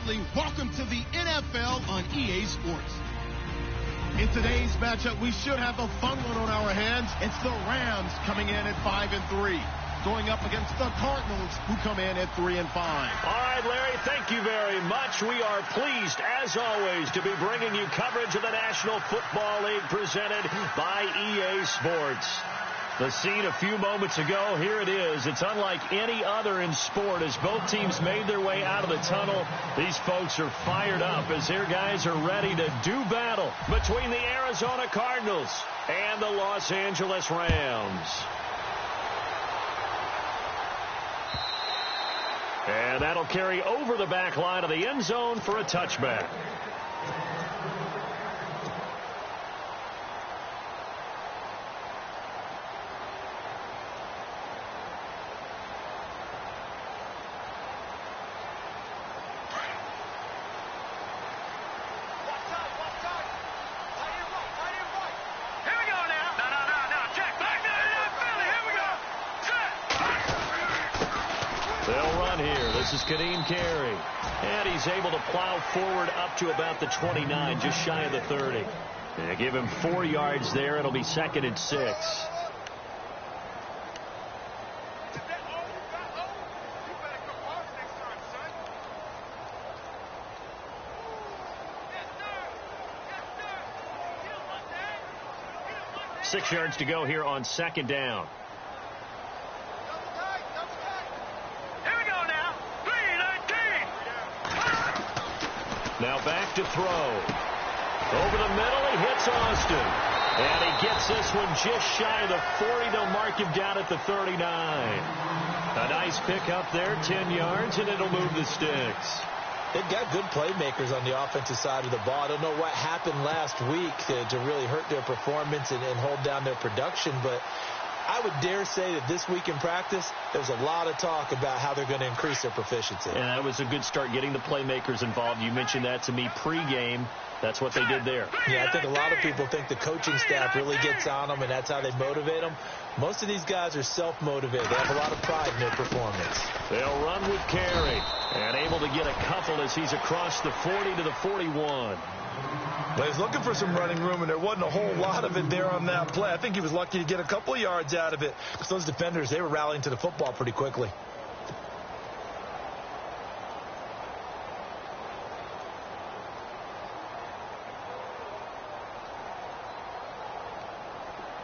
family, welcome to the NFL on EA Sports. In today's matchup, we should have a fun one on our hands. It's the Rams coming in at 5-3, going up against the Cardinals, who come in at 3-5. All right, Larry, thank you very much. We are pleased, as always, to be bringing you coverage of the National Football League presented by EA Sports. The scene a few moments ago, here it is. It's unlike any other in sport as both teams made their way out of the tunnel. These folks are fired up as their guys are ready to do battle between the Arizona Cardinals and the Los Angeles Rams. And that'll carry over the back line of the end zone for a touchback. This is Kadeem Carey, and he's able to plow forward up to about the 29, just shy of the 30. And give him 4 yards there. It'll be 2nd and 6. Six yards to go here on 2nd down. Now back to throw. Over the middle, he hits Austin. And he gets this one just shy of the 40. They'll mark him down at the 39. A nice pickup there, 10 yards, and it'll move the sticks. They've got good playmakers on the offensive side of the ball. I don't know what happened last week to really hurt their performance and hold down their production, but I would dare say that this week in practice, there's a lot of talk about how they're going to increase their proficiency. And that was a good start getting the playmakers involved. You mentioned that to me pregame. That's what they did there. Yeah, I think a lot of people think the coaching staff really gets on them, and that's how they motivate them. Most of these guys are self-motivated. They have a lot of pride in their performance. They'll run with Carey, and able to get a couple as he's across the 40 to the 41. Well, he's looking for some running room, and there wasn't a whole lot of it there on that play. I think he was lucky to get a couple of yards out of it, because those defenders, they were rallying to the football pretty quickly.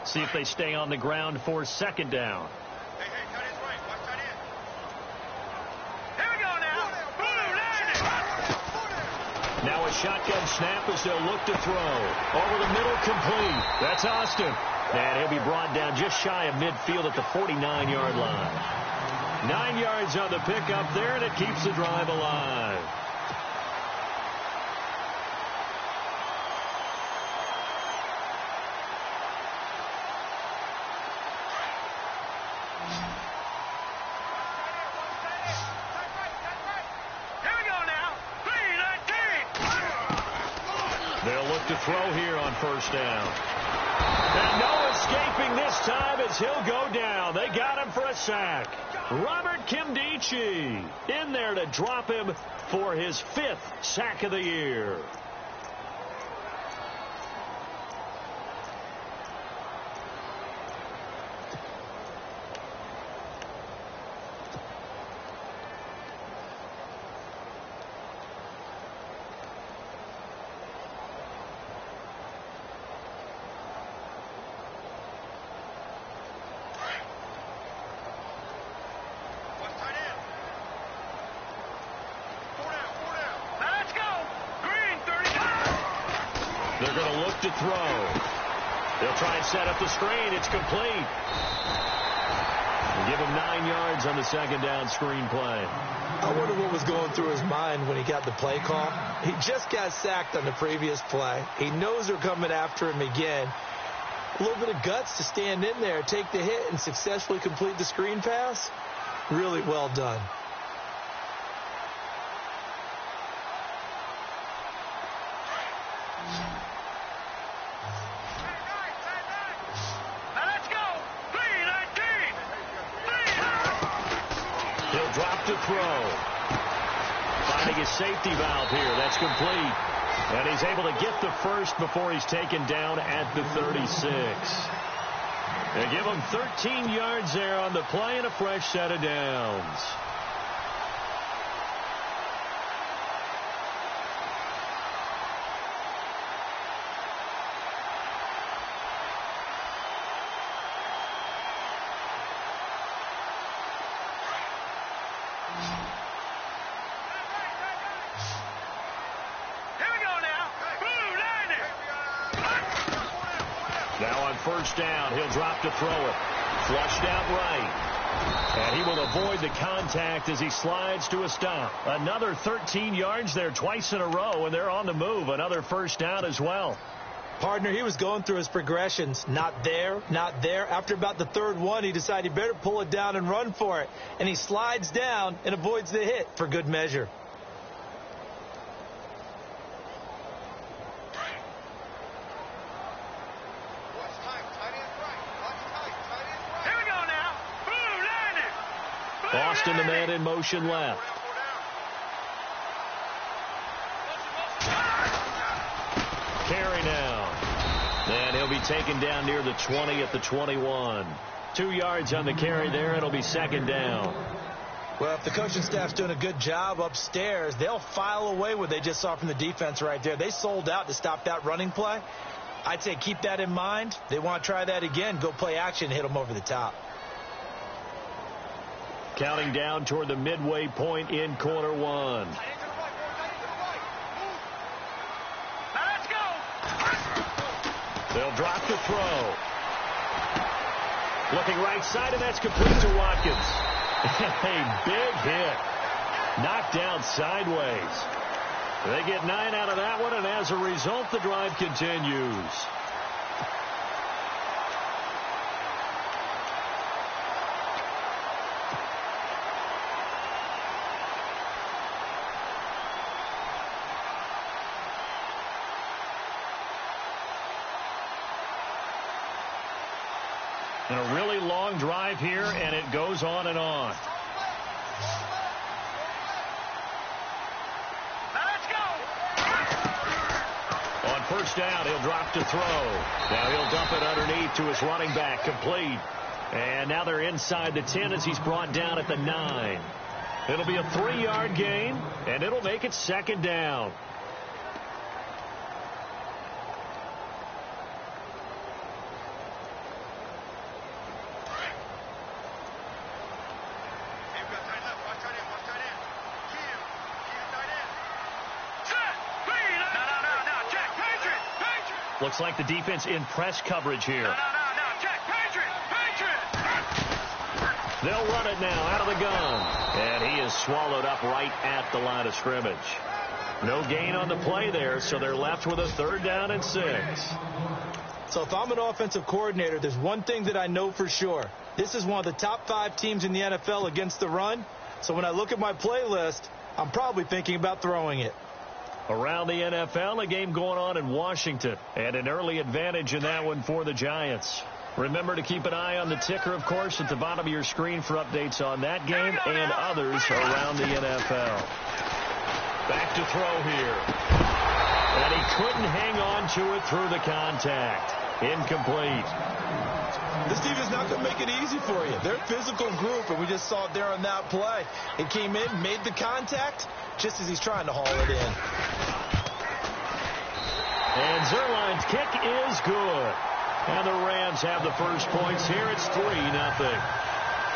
See if they stay on the ground for 2nd down. Hey, cut his right. Watch that in. Here we go now. Now a shotgun snap as they'll look to throw. Over the middle, complete. That's Austin. And he'll be brought down just shy of midfield at the 49-yard line. 9 yards on the pickup there, and it keeps the drive alive. To throw here on 1st down. And no escaping this time as he'll go down. They got him for a sack. Robert Kimdichie in there to drop him for his 5th sack of the year. They're going to look to throw. They'll try and set up the screen. It's complete. Give him 9 yards on the 2nd down screen play. I wonder what was going through his mind when he got the play call. He just got sacked on the previous play. He knows they're coming after him again. A little bit of guts to stand in there, take the hit, and successfully complete the screen pass. Really well done. To throw. Finding his safety valve here. That's complete. And he's able to get the first before he's taken down at the 36. They give him 13 yards there on the play and a fresh set of downs. Now on first down, he'll drop to throw it. Flushed out right. And he will avoid the contact as he slides to a stop. Another 13 yards there twice in a row, and they're on the move. Another first down as well. Partner, he was going through his progressions. Not there, not there. After about the third one, he decided he better pull it down and run for it. And he slides down and avoids the hit for good measure. Boston, the man in motion left. Carry now. And he'll be taken down near the 20 at the 21. 2 yards on the carry there. It'll be second down. Well, if the coaching staff's doing a good job upstairs, they'll file away what they just saw from the defense right there. They sold out to stop that running play. I'd say keep that in mind. They want to try that again. Go play action and hit them over the top. Counting down toward the midway point in quarter one. Now let's go. They'll drop the throw. Looking right side, and that's complete to Watkins. A big hit. Knocked down sideways. They get 9 out of that one, and as a result, the drive continues. And a really long drive here, and it goes on and on. Now let's go. On first down, he'll drop to throw. Now he'll dump it underneath to his running back, complete. And now they're inside the 10 as he's brought down at the 9. It'll be a 3-yard gain, and it'll make it second down. Looks like the defense in press coverage here. No, check, Patriot. They'll run it now out of the gun. And he is swallowed up right at the line of scrimmage. No gain on the play there, so they're left with a 3rd down and 6. So if I'm an offensive coordinator, there's one thing that I know for sure. This is one of the top 5 teams in the NFL against the run. So when I look at my playlist, I'm probably thinking about throwing it. Around the NFL, a game going on in Washington, and an early advantage in that one for the Giants. Remember to keep an eye on the ticker, of course, at the bottom of your screen for updates on that game and others around the NFL. Back to throw here. And he couldn't hang on to it through the contact. Incomplete. This defense is not going to make it easy for you. They're a physical group, and we just saw it there on that play. It came in, made the contact, just as he's trying to haul it in. And Zerline's kick is good. And the Rams have the first points here. It's 3-0.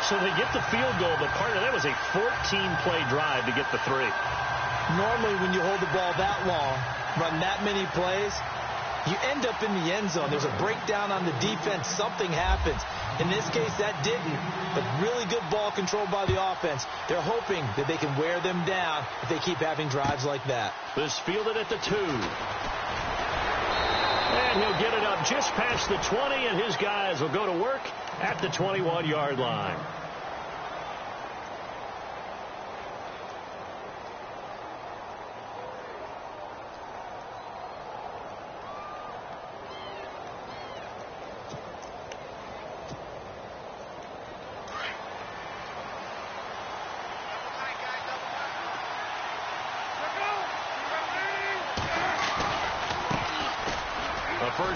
So they get the field goal, but part of that was a 14-play drive to get the 3. Normally when you hold the ball that long, run that many plays, you end up in the end zone. There's a breakdown on the defense. Something happens. In this case, that didn't. But really good ball control by the offense. They're hoping that they can wear them down if they keep having drives like that. This fielded at the 2. And he'll get it up just past the 20, and his guys will go to work at the 21-yard line.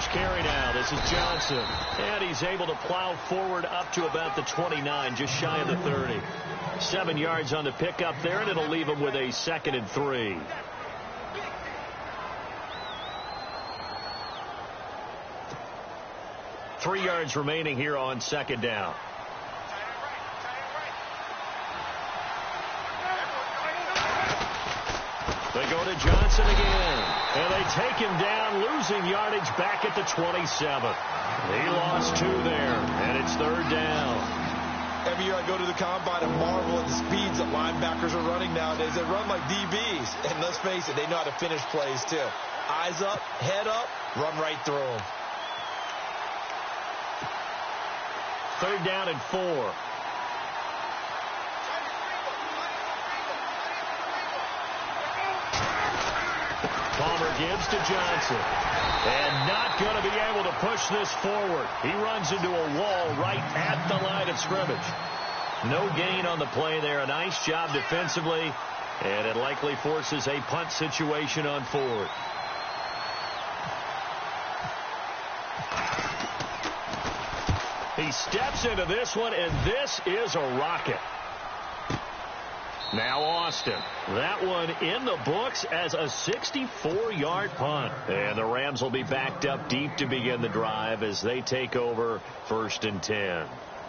first carry now. This is Johnson. And he's able to plow forward up to about the 29, just shy of the 30. 7 yards on the pickup there, and it'll leave him with a 2nd and 3. Three yards remaining here on 2nd down. They go to Johnson again, and they take him down, losing yardage back at the 27. He lost 2 there, and it's 3rd down. Every year I go to the combine and marvel at the speeds that linebackers are running nowadays. They run like DBs, and let's face it, they know how to finish plays too. Eyes up, head up, run right through them. 3rd down and 4. Palmer gives to Johnson. And not going to be able to push this forward. He runs into a wall right at the line of scrimmage. No gain on the play there. A nice job defensively. And it likely forces a punt situation on 4th. He steps into this one, and this is a rocket. Now Austin. That one in the books as a 64-yard punt. And the Rams will be backed up deep to begin the drive as they take over 1st and 10.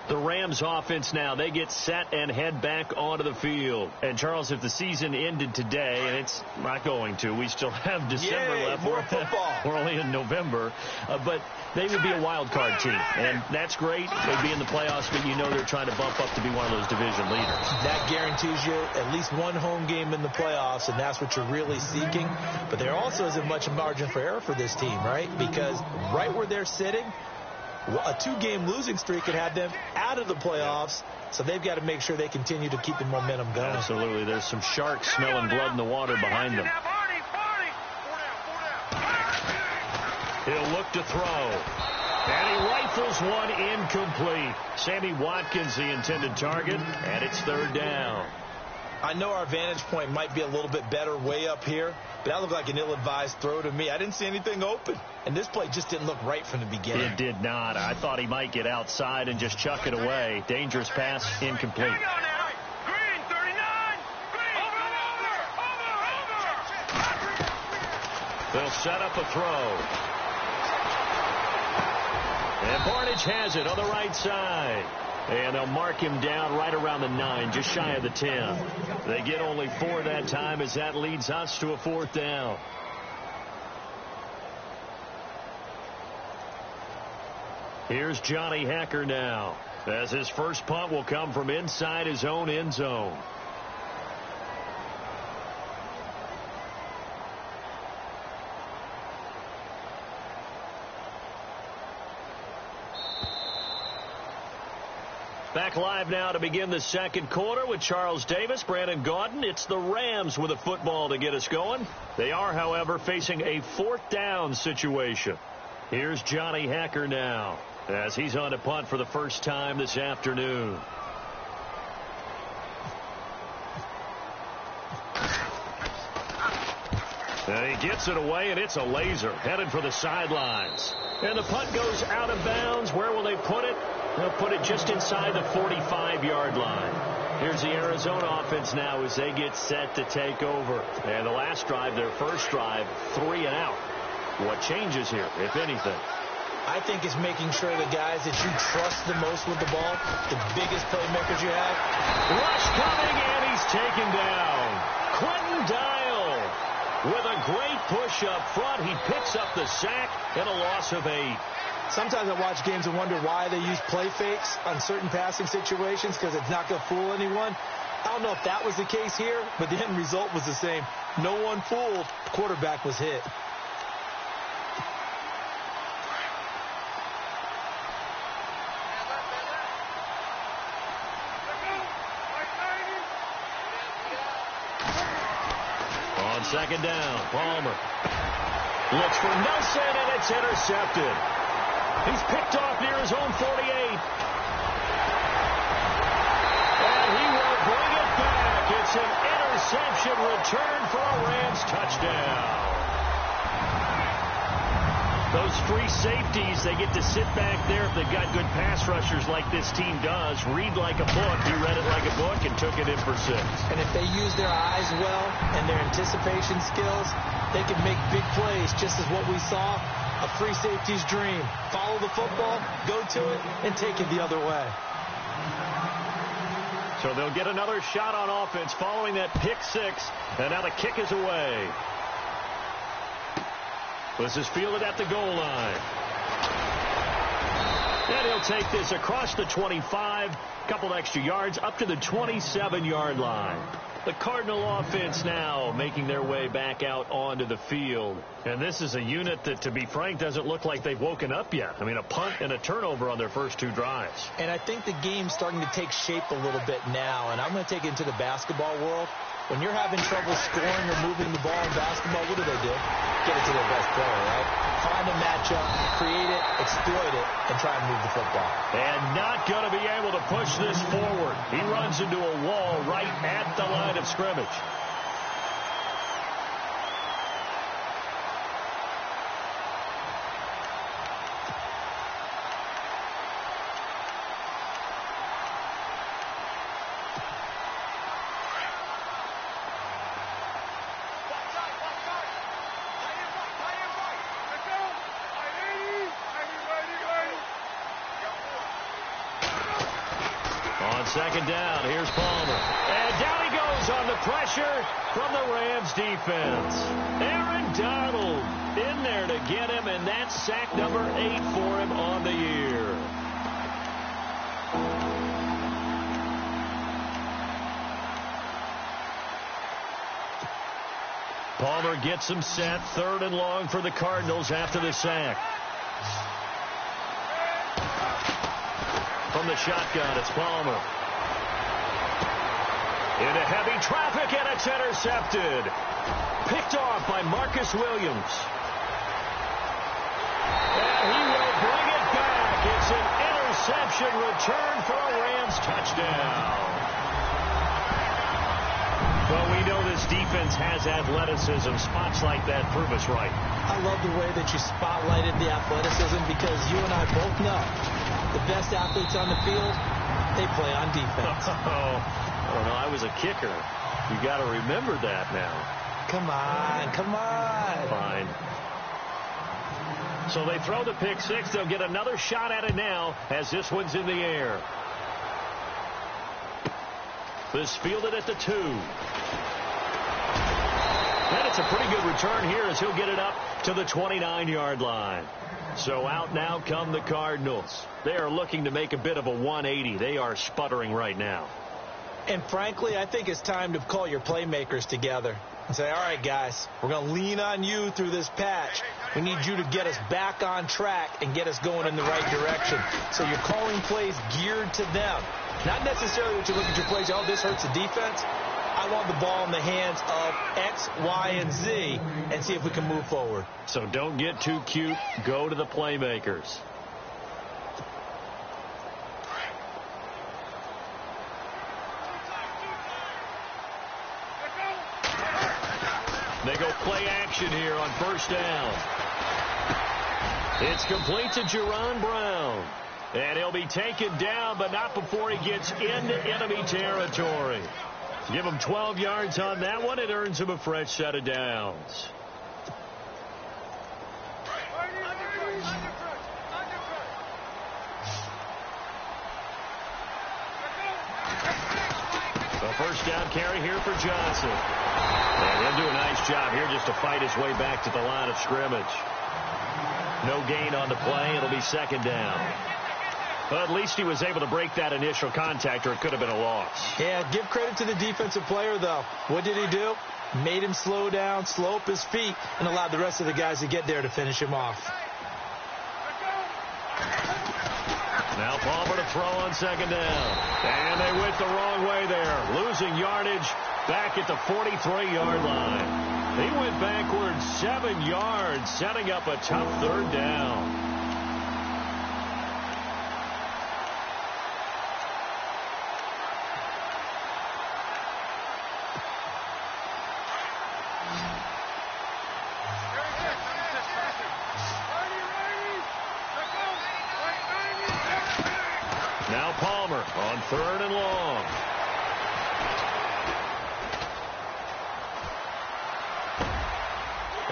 The Rams offense now, they get set and head back onto the field. And, Charles, if the season ended today, and it's not going to, we still have December left. More football. We're only in November. But they would be a wild card team. And that's great. They'd be in the playoffs, but you know they're trying to bump up to be one of those division leaders. That guarantees you at least one home game in the playoffs, and that's what you're really seeking. But there also isn't much margin for error for this team, right? Because right where they're sitting, a 2-game losing streak could have them out of the playoffs, so they've got to make sure they continue to keep the momentum going. Absolutely. There's some sharks smelling blood in the water behind them. He'll look to throw. And he rifles one incomplete. Sammy Watkins, the intended target, and it's 3rd down. I know our vantage point might be a little bit better way up here, but that looked like an ill-advised throw to me. I didn't see anything open, and this play just didn't look right from the beginning. It did not. I thought he might get outside and just chuck it away. Dangerous pass, incomplete. Green, 39. Green. Over. They'll set up a throw. And Barnage has it on the right side. And they'll mark him down right around the 9, just shy of the 10. They get only 4 that time as that leads us to a 4th down. Here's Johnny Hekker now, as his first punt will come from inside his own end zone. Back live now to begin the 2nd quarter with Charles Davis, Brandon Gaudin. It's the Rams with a football to get us going. They are, however, facing a 4th down situation. Here's Johnny Hekker now, as he's on to punt for the first time this afternoon. And he gets it away, and it's a laser headed for the sidelines. And the punt goes out of bounds. Where will they put it? They'll put it just inside the 45-yard line. Here's the Arizona offense now as they get set to take over. And the last drive, their first drive, 3 and out. What changes here, if anything? I think it's making sure the guys that you trust the most with the ball, the biggest playmakers you have. Rush coming, and he's taken down. Quentin Dial with a great push up front. He picks up the sack and a loss of 8. Sometimes I watch games and wonder why they use play fakes on certain passing situations, because it's not going to fool anyone. I don't know if that was the case here, but the end result was the same. No one fooled. The quarterback was hit. On 2nd down, Palmer looks for Nelson, and it's intercepted. He's picked off near his own 48. And he will bring it back. It's an interception return for a Rams touchdown. Those those free safeties, they get to sit back there if they've got good pass rushers like this team does. Read like a book. He read it like a book and took it in for 6. And if they use their eyes well and their anticipation skills, they can make big plays, just as what we saw, a free safety's dream. Follow the football, go to it, and take it the other way. So they'll get another shot on offense following that pick 6, and now the kick is away. This is fielded at the goal line. And he'll take this across the 25, couple extra yards, up to the 27-yard line. The Cardinal offense now making their way back out onto the field. And this is a unit that, to be frank, doesn't look like they've woken up yet. I mean, a punt and a turnover on their first 2 drives. And I think the game's starting to take shape a little bit now. And I'm going to take it into the basketball world. When you're having trouble scoring or moving the ball in basketball, what do? Get it to their best player, right? Find a matchup, create it, exploit it, and try and move the football. And not going to be able to push this forward. He runs into a wall right at the line of scrimmage. Second down, here's Palmer. And down he goes on the pressure from the Rams defense. Aaron Donald in there to get him, and that's sack number 8 for him on the year. Palmer gets him set, 3rd and long for the Cardinals after the sack. From the shotgun, it's Palmer. Into heavy traffic, and it's intercepted. Picked off by Marcus Williams. And he will bring it back. It's an interception return for a Rams touchdown. Well, we know this defense has athleticism. Spots like that prove us right. I love the way that you spotlighted the athleticism, because you and I both know the best athletes on the field, they play on defense. I don't know. I was a kicker. You got to remember that now. Come on. Fine. So they throw the pick 6. They'll get another shot at it now as this one's in the air. This fielded at the 2. And it's a pretty good return here as he'll get it up to the 29-yard line. So out now come the Cardinals. They are looking to make a bit of a 180. They are sputtering right now. And frankly, I think it's time to call your playmakers together and say, all right, guys, we're going to lean on you through this patch. We need you to get us back on track and get us going in the right direction. So you're calling plays geared to them. Not necessarily that you look at your plays, oh, this hurts the defense. I want the ball in the hands of X, Y, and Z and see if we can move forward. So don't get too cute. Go to the playmakers. They go play action here on 1st down. It's complete to Jerron Brown. And he'll be taken down, but not before he gets into enemy territory. Give him 12 yards on that one. It earns him a fresh set of downs. A 1st down carry here for Johnson. And he'll do a nice job here just to fight his way back to the line of scrimmage. No gain on the play. It'll be 2nd down. But at least he was able to break that initial contact, or it could have been a loss. Yeah, give credit to the defensive player, though. What did he do? Made him slow down, slow up his feet, and allowed the rest of the guys to get there to finish him off. Now Palmer to throw on 2nd down. And they went the wrong way there. Losing yardage back at the 43-yard line. He went backwards 7 yards, setting up a tough 3rd down. Now Palmer on 3rd and long.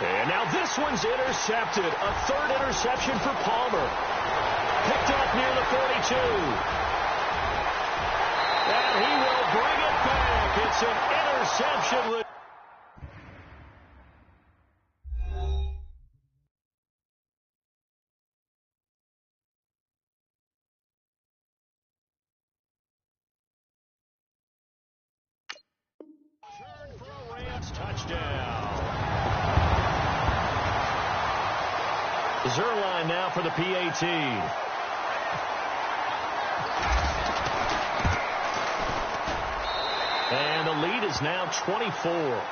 And now this one's intercepted. A 3rd interception for Palmer. Picked up near the 42. And he will bring it back. It's an interception. Turn for a Rams touchdown. Zerline now for the PAT. And the lead is now 24.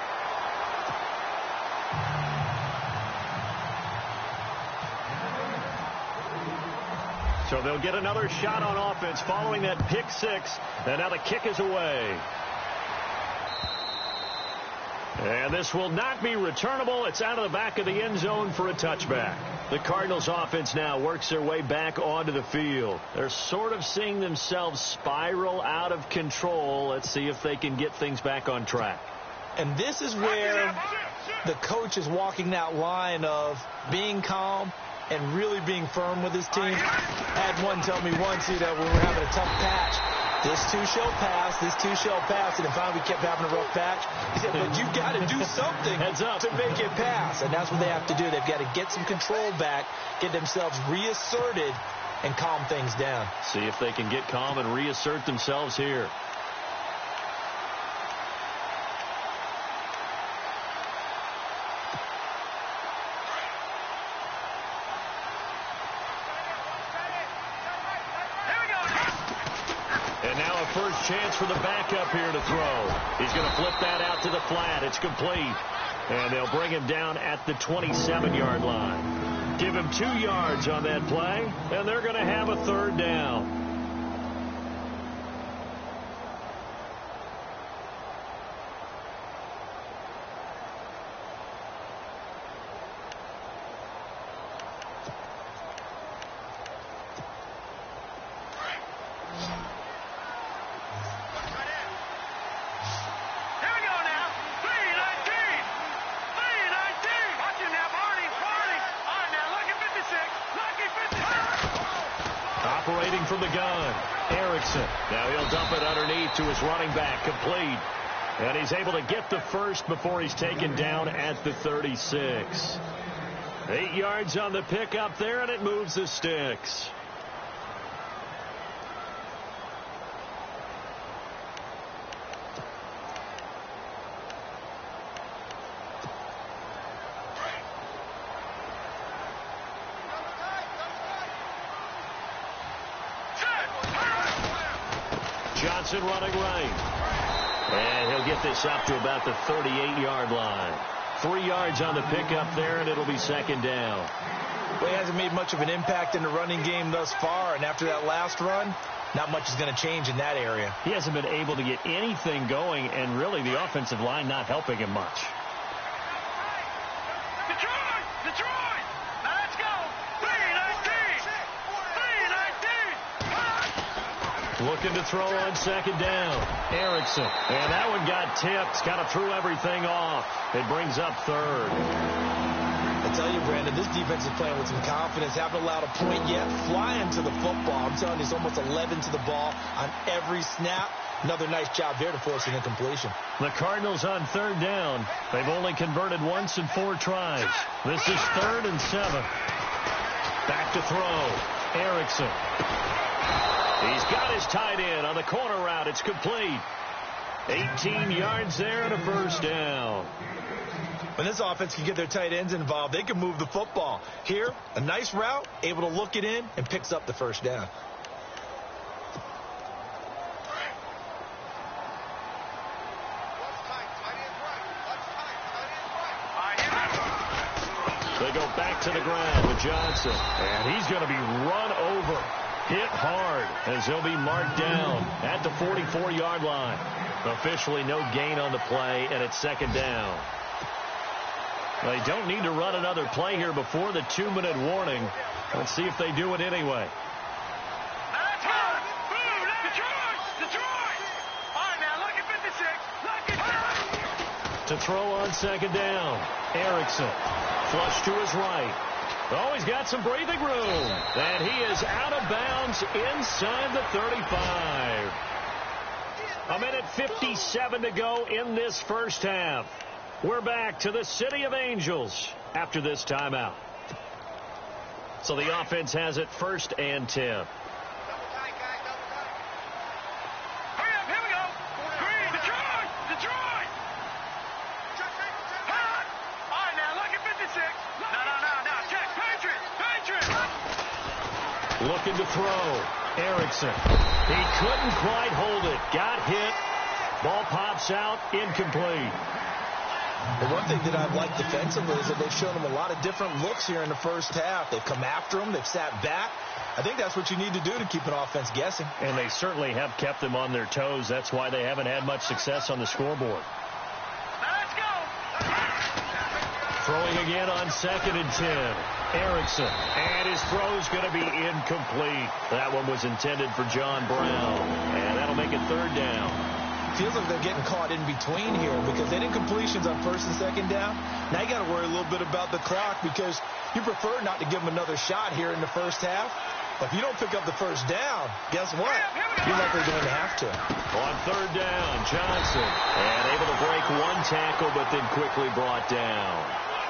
So they'll get another shot on offense following that pick 6. And now the kick is away. And this will not be returnable. It's out of the back of the end zone for a touchback. The Cardinals offense now works their way back onto the field. They're sort of seeing themselves spiral out of control. Let's see if they can get things back on track. And this is where the coach is walking that line of being calm and really being firm with his team. I had one tell me once, that when we were having a tough patch, this too shall pass, this too shall pass, and then finally we kept having a rough patch. He said, but you've got to do something to make it pass, and that's what they have to do. They've got to get some control back, get themselves reasserted, and calm things down. See if they can get calm and reassert themselves here. First chance for the backup here to throw. He's going to flip that out to the flat. It's complete. And they'll bring him down at the 27-yard line. Give him 2 yards on that play, and they're going to have a 3rd down. Operating from the gun, Erickson. Now he'll dump it underneath to his running back, complete. And he's able to get the first before he's taken down at the 36. 8 yards on the pickup there, and it moves the sticks. Johnson running right. And he'll get this up to about the 38-yard line. 3 yards on the pickup there, and it'll be 2nd down. Well, he hasn't made much of an impact in the running game thus far, and after that last run, not much is going to change in that area. He hasn't been able to get anything going, and really the offensive line not helping him much. Detroit! Detroit! Now let's go! 3-19! 3-19! Looking to throw on 2nd down. Erickson. And that one got tipped. Kind of threw everything off. It brings up 3rd. I tell you, Brandon, this defense is playing with some confidence. Haven't allowed a point yet. Flying to the football. I'm telling you, it's almost 11 to the ball on every snap. Another nice job there to force an incompletion. The Cardinals on 3rd down. They've only converted once in 4 tries. This is 3rd and 7. Back to throw. Erickson. He's got his tight end on the corner route. It's complete. 18 yards there and a 1st down. When this offense can get their tight ends involved, they can move the football. Here, a nice route, able to look it in, and picks up the 1st down. They go back to the ground with Johnson. And he's going to be run over. Hit hard as he'll be marked down at the 44-yard line. Officially no gain on the play, and it's 2nd down. They don't need to run another play here before the 2-minute warning. Let's see if they do it anyway. To throw on second down. Erickson. Flush to his right. Oh, he's got some breathing room. And he is out of bounds inside the 35. A minute 57 to go in this first half. We're back to the City of Angels after this timeout. So the offense has it 1st and 10. Looking to throw. Erickson. He couldn't quite hold it. Got hit. Ball pops out. Incomplete. The one thing that I've liked defensively is that they've shown him a lot of different looks here in the first half. They've come after him. They've sat back. I think that's what you need to do to keep an offense guessing. And they certainly have kept them on their toes. That's why they haven't had much success on the scoreboard. Let's go. Throwing again on 2nd and 10. Erickson. And his throw's going to be incomplete. That one was intended for John Brown. And that'll make it 3rd down. Feels like they're getting caught in between here because they did incompletions on 1st and 2nd down. Now you got to worry a little bit about the clock because you prefer not to give them another shot here in the first half. But if you don't pick up the 1st down, guess what? You're likely going to have to. On 3rd down, Johnson. And able to break one tackle, but then quickly brought down.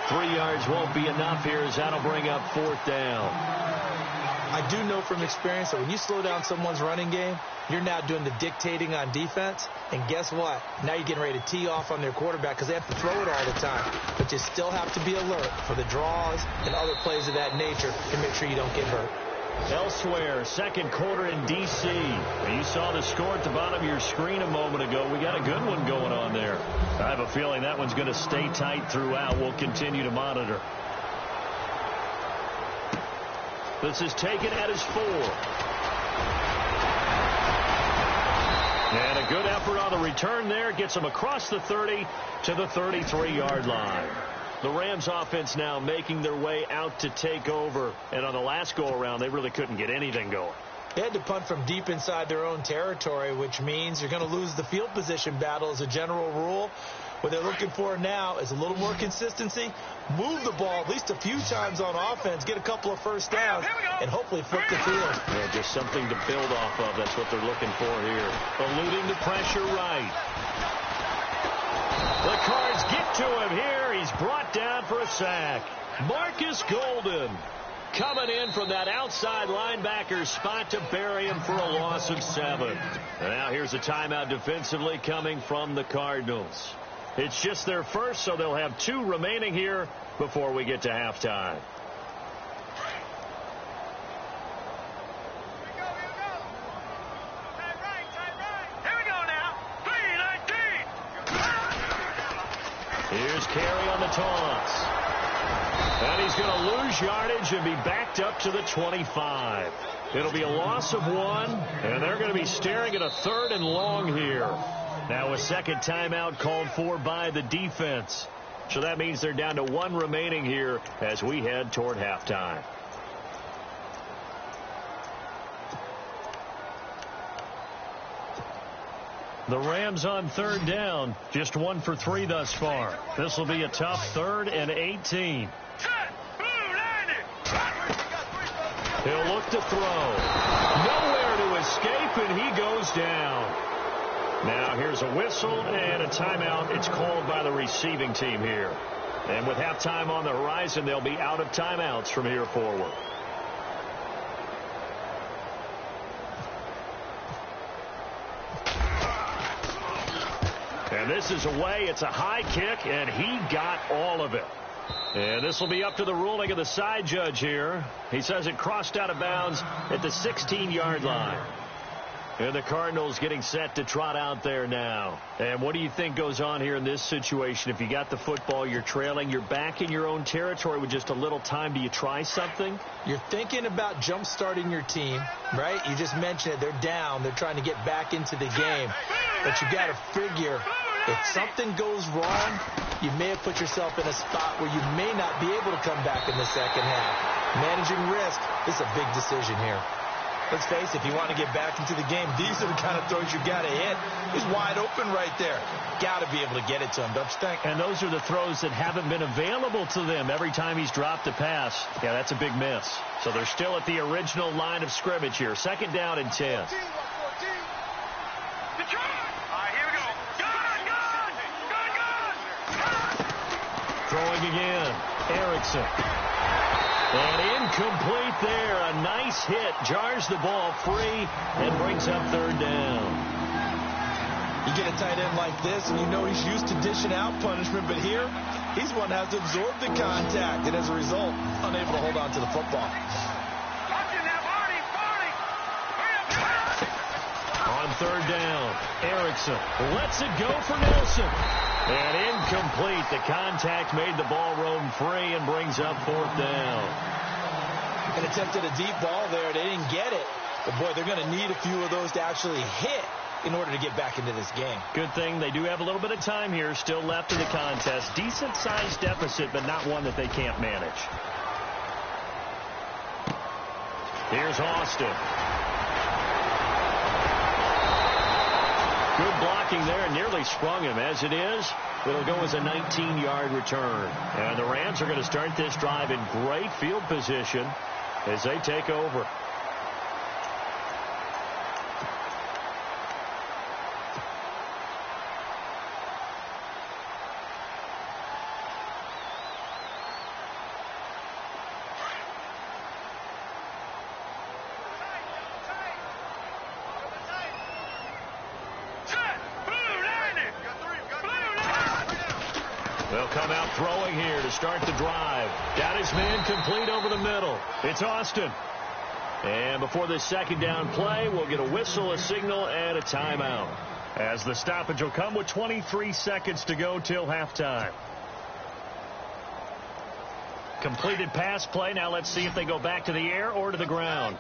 3 yards won't be enough here as that'll bring up 4th down. I do know from experience that when you slow down someone's running game, you're now doing the dictating on defense. And guess what? Now you're getting ready to tee off on their quarterback because they have to throw it all the time. But you still have to be alert for the draws and other plays of that nature to make sure you don't get hurt. Elsewhere, 2nd quarter in D.C. You saw the score at the bottom of your screen a moment ago. We got a good one going on there. I have a feeling that one's going to stay tight throughout. We'll continue to monitor. This is taken at his 4. And a good effort on the return there. Gets him across the 30 to the 33-yard line. The Rams offense now making their way out to take over. And on the last go-around, they really couldn't get anything going. They had to punt from deep inside their own territory, which means you're going to lose the field position battle as a general rule. What they're looking for now is a little more consistency, move the ball at least a few times on offense, get a couple of 1st downs, and hopefully flip the field. Yeah, just something to build off of. That's what they're looking for here. Eluding the pressure right. The Cards get to him here. He's brought down for a sack. Marcus Golden coming in from that outside linebacker spot to bury him for a loss of 7. And now here's a timeout defensively coming from the Cardinals. It's just their first, so they'll have 2 remaining here before we get to halftime. Here's Carey on the toss. And he's going to lose yardage and be backed up to the 25. It'll be a loss of 1, and they're going to be staring at a 3rd and long here. Now a second timeout called for by the defense. So that means they're down to 1 remaining here as we head toward halftime. The Rams on 3rd down, just 1 for 3 thus far. This will be a tough 3rd and 18. He'll look to throw. Nowhere to escape, and he goes down. Now here's a whistle and a timeout. It's called by the receiving team here. And with halftime on the horizon, they'll be out of timeouts from here forward. And this is away. It's a high kick, and he got all of it. And this will be up to the ruling of the side judge here. He says it crossed out of bounds at the 16-yard line. And the Cardinals getting set to trot out there now. And what do you think goes on here in this situation? If you got the football, you're trailing, you're back in your own territory with just a little time. Do you try something? You're thinking about jump-starting your team, right? You just mentioned it. They're down. They're trying to get back into the game. But you got to figure if something goes wrong, you may have put yourself in a spot where you may not be able to come back in the second half. Managing risk is a big decision here. Let's face it, if you want to get back into the game, these are the kind of throws you got to hit. He's wide open right there. Got to be able to get it to him, don't you think? And those are the throws that haven't been available to them every time he's dropped a pass. Yeah, that's a big miss. So they're still at the original line of scrimmage here. 2nd down and 10. Here we go. Gun! Throwing again. Erickson. And incomplete there. A nice hit. Jars the ball free and brings up 3rd down. You get a tight end like this, and you know he's used to dishing out punishment, but here, he's one that has to absorb the contact, and as a result, unable to hold on to the football. On 3rd down, Erickson lets it go for Nelson. And incomplete. The contact made the ball roam free and brings up 4th down. An attempt at a deep ball there. They didn't get it. But, boy, they're going to need a few of those to actually hit in order to get back into this game. Good thing they do have a little bit of time here still left in the contest. Decent-sized deficit, but not one that they can't manage. Here's Austin. Good blocking there and nearly sprung him. As it is, it'll go as a 19-yard return. And the Rams are going to start this drive in great field position as they take over. They'll come out throwing here to start the drive. Got his man complete over the middle. It's Austin. And before this 2nd down play, we'll get a whistle, a signal, and a timeout. As the stoppage will come with 23 seconds to go till halftime. Completed pass play. Now let's see if they go back to the air or to the ground.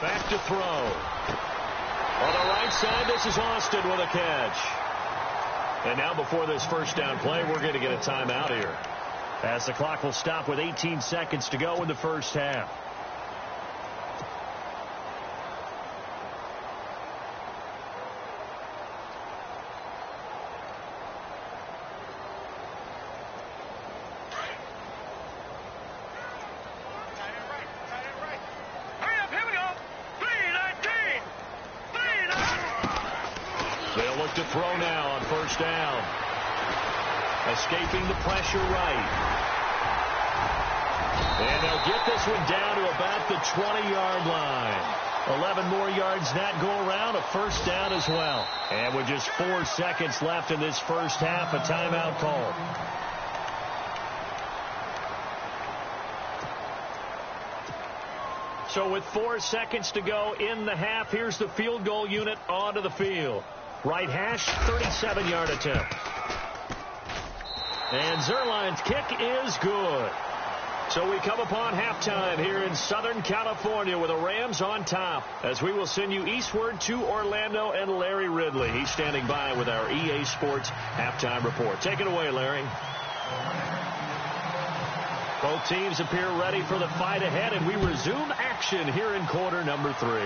Back to throw. On the right side, this is Austin with a catch. And now before this 1st down play, we're going to get a timeout here, as the clock will stop with 18 seconds to go in the 1st half. They'll look to throw now on 1st down. Escaping the pressure right. And they'll get this one down to about the 20-yard line. 11 more yards that go around, a 1st down as well. And with just 4 seconds left in this 1st half, a timeout call. So with 4 seconds to go in the half, here's the field goal unit onto the field. Right hash, 37-yard attempt. And Zerline's kick is good. So we come upon halftime here in Southern California with the Rams on top, as we will send you eastward to Orlando and Larry Ridley. He's standing by with our EA Sports halftime report. Take it away, Larry. Both teams appear ready for the fight ahead, and we resume action here in quarter number 3.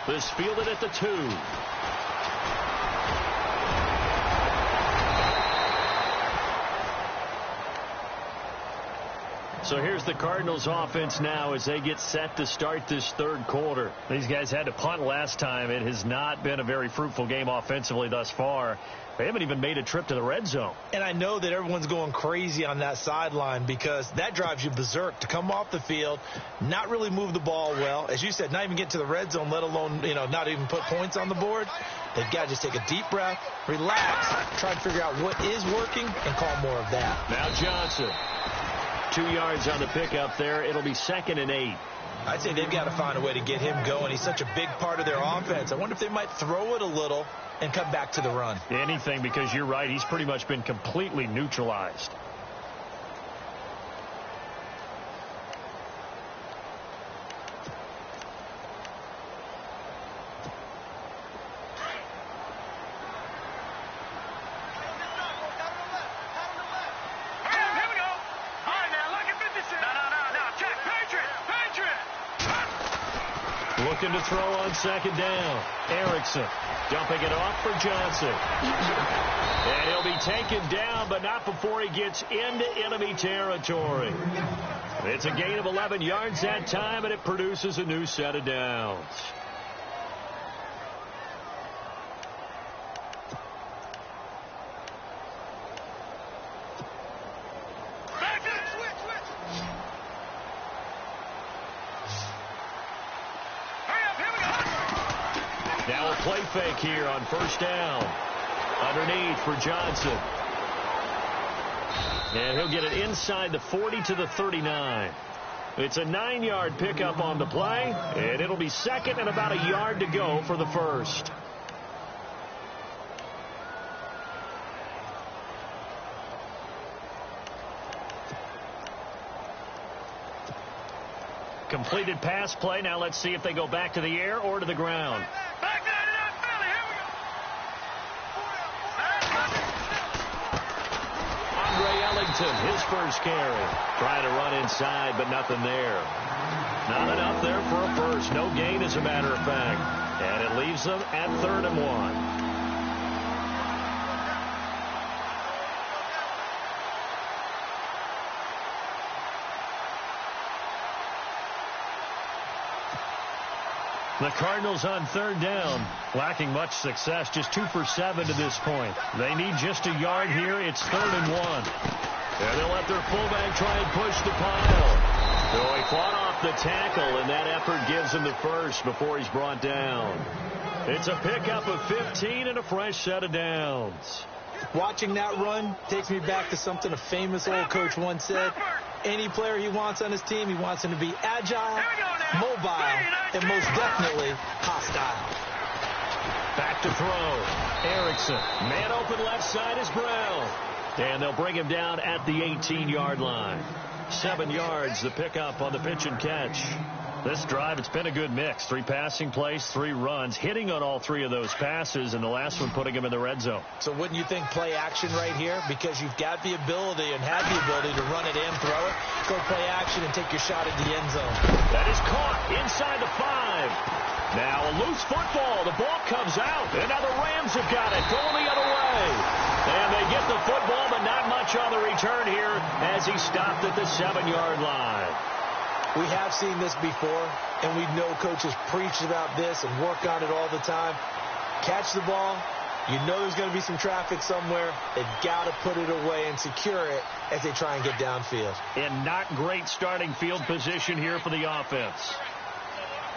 This fielded at the 2. So here's the Cardinals offense now as they get set to start this 3rd quarter. These guys had to punt last time. It has not been a very fruitful game offensively thus far. They haven't even made a trip to the red zone. And I know that everyone's going crazy on that sideline because that drives you berserk to come off the field, not really move the ball well. As you said, not even get to the red zone, let alone, not even put points on the board. They've got to just take a deep breath, relax, try to figure out what is working, and call more of that. Now Johnson. 2 yards on the pickup there. It'll be 2nd and 8. I'd say they've got to find a way to get him going. He's such a big part of their offense. I wonder if they might throw it a little and come back to the run. Anything, because you're right. He's pretty much been completely neutralized. looking to throw on second down. Erickson dumping it off for Johnson. And he'll be taken down, but not before he gets into enemy territory. It's a gain of 11 yards that time, and it produces a new set of downs. Now a play fake here on first down. Underneath for Johnson. And he'll get it inside the 40 to the 39. It's a 9-yard pickup on the play, and it'll be second and about a yard to go for the first. Completed pass play. Now let's see if they go back to the air or to the ground. His first carry. Trying to run inside, but nothing there. Not enough there for a first. No gain, as a matter of fact. And it leaves them at 3rd and 1. The Cardinals on 3rd down, lacking much success, just 2 for 7 to this point. They need just a yard here. It's 3rd and 1. And they'll let their fullback try and push the pile. So he fought off the tackle, and that effort gives him the first before he's brought down. It's a pickup of 15 and a fresh set of downs. Watching that run takes me back to something a famous old coach once said. Any player he wants on his team, he wants him to be agile, mobile, and most definitely hostile. Back to throw. Erickson. Man open left side is Brown. And they'll bring him down at the 18-yard line. 7 yards, the pickup on the pitch and catch. This drive, it's been a good mix. 3 passing plays, 3 runs, hitting on all 3 of those passes, and the last one putting him in the red zone. So wouldn't you think play action right here? Because you've got the ability and have the ability to run it and throw it. Go play action and take your shot at the end zone. That is caught inside the 5. Now a loose football. The ball comes out, and now the Rams have got it going the other way. And they get the football, but not much on the return here as he stopped at the 7-yard line. We have seen this before, and we know coaches preach about this and work on it all the time. Catch the ball. You know there's going to be some traffic somewhere. They've got to put it away and secure it as they try and get downfield. And not great starting field position here for the offense.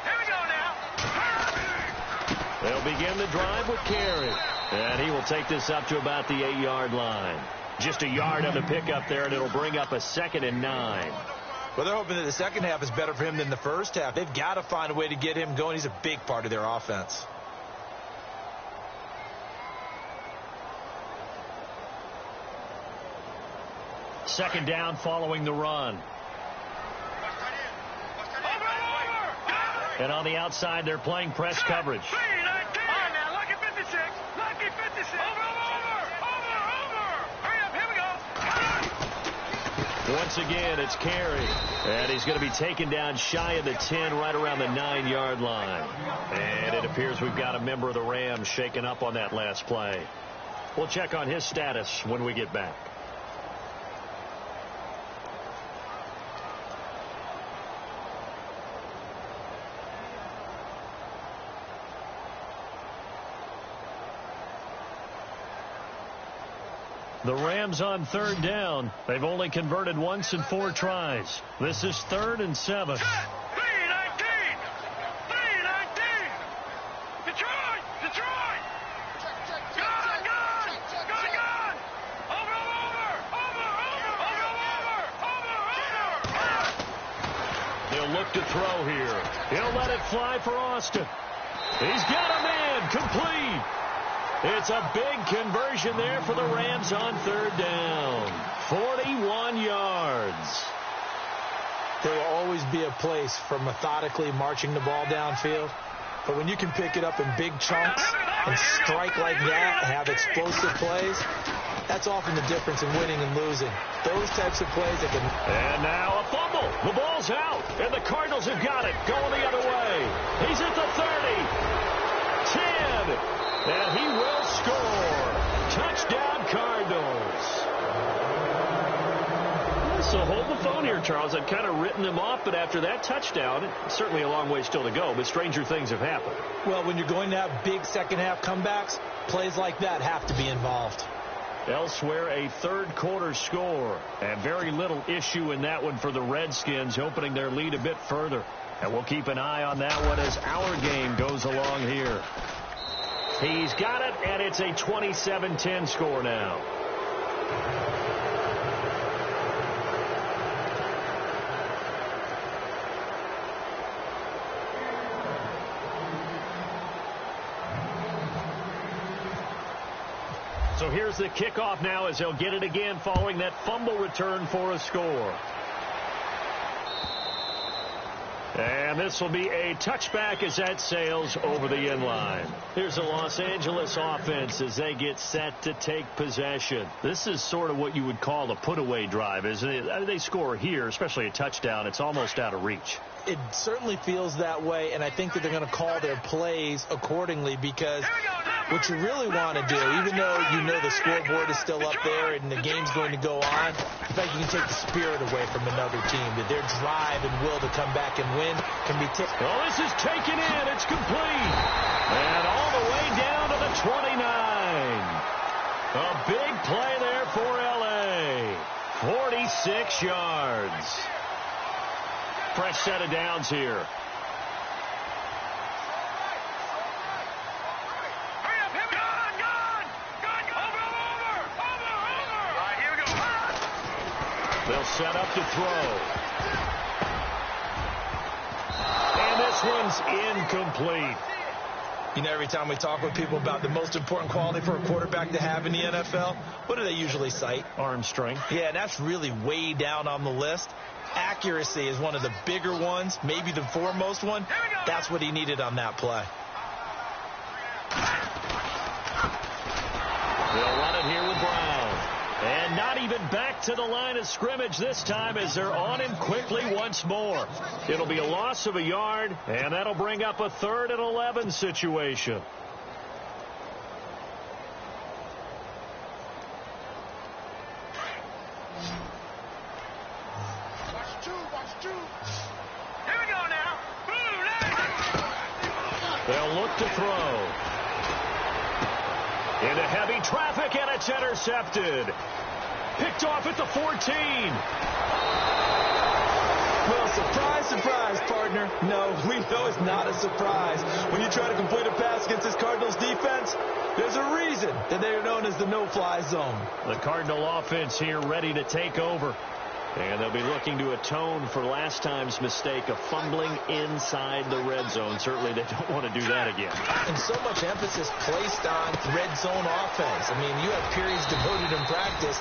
Here we go now. They'll begin the drive with Carey. And he will take this up to about the 8-yard line. Just a yard on the pickup there, and it'll bring up a 2nd and 9. Well, they're hoping that the second half is better for him than the first half. They've got to find a way to get him going. He's a big part of their offense. Second down following the run. And on the outside, they're playing press coverage. Once again, it's Carey. And he's going to be taken down shy of the 10, right around the 9-yard line. And it appears we've got a member of the Rams shaken up on that last play. We'll check on his status when we get back. The Rams on 3rd down. They've only converted once in 4 tries. This is 3rd and 7. 3-19. 3-19. Detroit. Detroit. Gone. Over. He'll look to throw here. He'll let it fly for Austin. He's got a man complete. It's a big conversion there for the Rams on 3rd down. 41 yards. There will always be a place for methodically marching the ball downfield. But when you can pick it up in big chunks and strike like that and have explosive plays, That's often the difference in winning and losing. Those types of plays that can... And now a fumble. The ball's out, and the Cardinals have got it. Going the other way. He's at the 30. 10. And he will score. Touchdown, Cardinals. So hold the phone here, Charles. I've kind of written them off, but after that touchdown, it's certainly a long way still to go, but stranger things have happened. Well, when you're going to have big second-half comebacks, plays like that have to be involved. Elsewhere, a third-quarter score. And very little issue in that one for the Redskins, opening their lead a bit further. And we'll keep an eye on that one as our game goes along here. He's got it, and it's a 27-10 score now. So here's the kickoff now as he'll get it again following that fumble return for a score. And this will be a touchback as that sails over the end line. Here's the Los Angeles offense as they get set to take possession. This is sort of what you would call a put-away drive, isn't it? They score here, especially a touchdown. It's almost out of reach. It certainly feels that way, and I think that they're going to call their plays accordingly because what you really want to do, even though you know the scoreboard is still up there and the game's going to go on, in fact, you can take the spirit away from another team, that their drive and will to come back and win can be taken. Oh, this is taken in. It's complete. And all the way down to the 29. A big play there for L.A. 46 yards. Fresh set of downs here. They'll set up to throw. And this one's incomplete. You know, every time we talk with people about the most important quality for a quarterback to have in the NFL, what do they usually cite? Arm strength. Yeah, that's really way down on the list. Accuracy is one of the bigger ones, maybe the foremost one. That's what he needed on that play. They'll run it here with Brown. And not even back to the line of scrimmage this time as they're on him quickly once more. It'll be a loss of a yard, and that'll bring up a 3rd and 11 situation. Here we go now. They'll look to throw. Into heavy traffic, and it's intercepted. Picked off at the 14. Well, surprise, surprise, partner. No, we know it's not a surprise. When you try to complete a pass against this Cardinals defense, there's a reason that they're known as the no-fly zone. The Cardinal offense here ready to take over. And they'll be looking to atone for last time's mistake of fumbling inside the red zone. Certainly they don't want to do that again. And so much emphasis placed on red zone offense. I mean, you have periods devoted in practice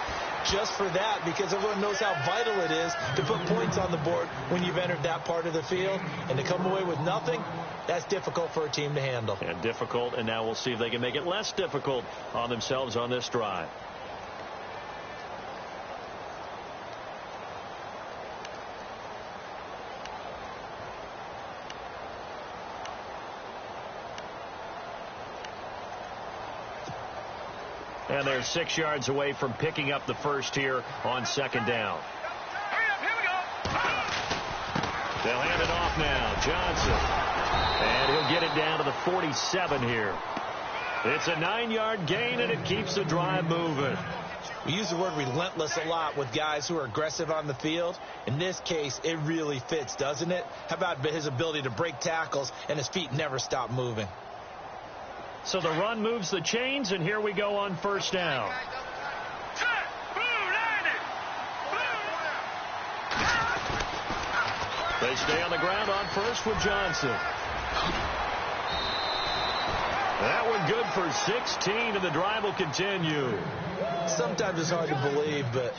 just for that because everyone knows how vital it is to put points on the board when you've entered that part of the field. And to come away with nothing, that's difficult for a team to handle. And difficult, and now we'll see if they can make it less difficult on themselves on this drive. And they're 6 yards away from picking up the first here on 2nd down. They'll hand it off now. Johnson. And he'll get it down to the 47 here. It's a 9-yard gain, and it keeps the drive moving. We use the word relentless a lot with guys who are aggressive on the field. In this case, it really fits, doesn't it? How about his ability to break tackles and his feet never stop moving? So the run moves the chains, and here we go on 1st down. They stay on the ground on 1st with Johnson. That one good for 16, and the drive will continue. Sometimes it's hard to believe, but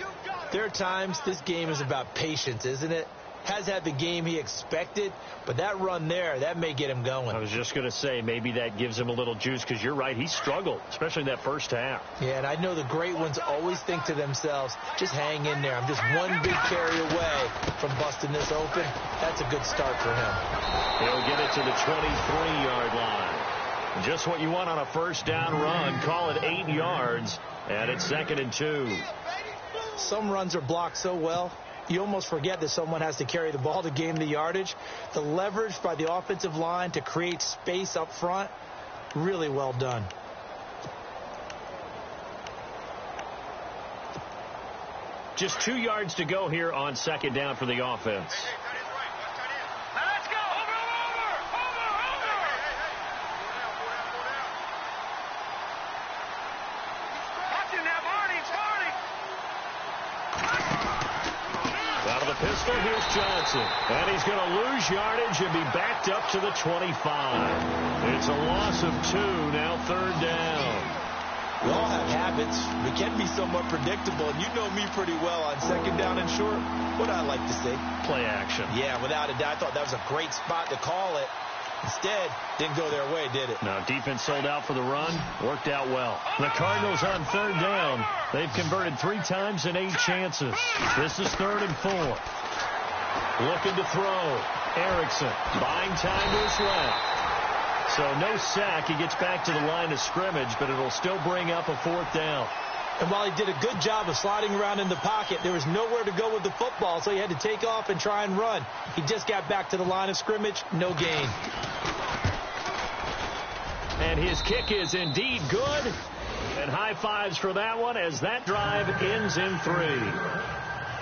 there are times this game is about patience, isn't it? has had the game he expected, but that run there, that may get him going. I was just going to say, maybe that gives him a little juice, because you're right, he struggled, especially in that first half. Yeah, and I know the great ones always think to themselves, just hang in there. I'm just one big carry away from busting this open. That's a good start for him. He'll get it to the 23-yard line. Just what you want on a first down run. Call it 8 yards, and it's 2nd and 2. Some runs are blocked so well, you almost forget that someone has to carry the ball to gain the yardage. The leverage by the offensive line to create space up front, really well done. Just 2 yards to go here on 2nd down for the offense. Out of the pistol, here's Johnson. And he's going to lose yardage and be backed up to the 25. It's a loss of 2, now 3rd down. We all have habits. We can be somewhat predictable, and you know me pretty well on 2nd down and short. What I like to see? Play action. Yeah, without a doubt. I thought that was a great spot to call it. Instead, didn't go their way, did it? Now, defense sold out for the run. Worked out well. The Cardinals on 3rd down. They've converted 3 times in 8 chances. This is 3rd and 4. Looking to throw. Erickson buying time to his left. So no sack. He gets back to the line of scrimmage, but it'll still bring up a 4th down. And while he did a good job of sliding around in the pocket, there was nowhere to go with the football, so he had to take off and try and run. He just got back to the line of scrimmage, no gain. And his kick is indeed good. And high fives for that one as that drive ends in 3.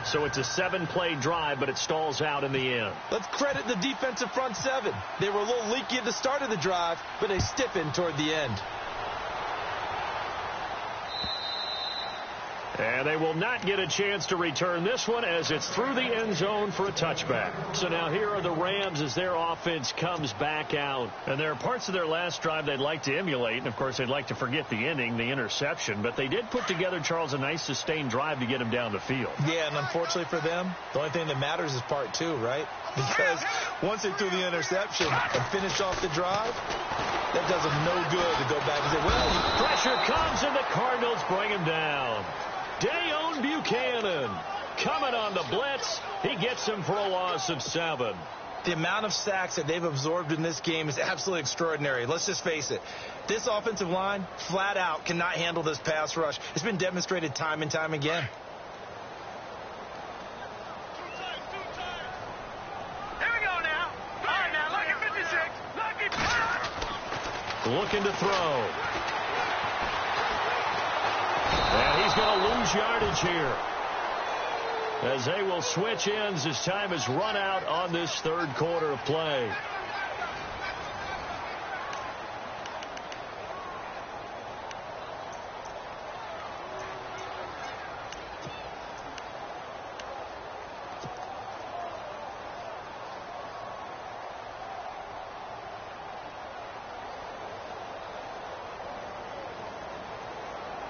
So it's a 7-play drive, but it stalls out in the end. Let's credit the defensive front 7. They were a little leaky at the start of the drive, but they stiffened toward the end. And they will not get a chance to return this one as it's through the end zone for a touchback. So now here are the Rams as their offense comes back out. And there are parts of their last drive they'd like to emulate. And, of course, they'd like to forget the ending, the interception. But they did put together, Charles, a nice sustained drive to get them down the field. Yeah, and unfortunately for them, the only thing that matters is part 2, right? Because once they threw the interception and finished off the drive, that does them no good to go back and say, well, pressure comes and the Cardinals bring him down. Dayon Buchanan coming on the blitz. He gets him for a loss of 7. The amount of sacks that they've absorbed in this game is absolutely extraordinary. Let's just face it. This offensive line, flat out, cannot handle this pass rush. It's been demonstrated time and time again. Here we go now. All right, now, lucky 56. Lucky. Looking to throw. And he's going to lose yardage here as they will switch ends as time is run out on this 3rd quarter of play.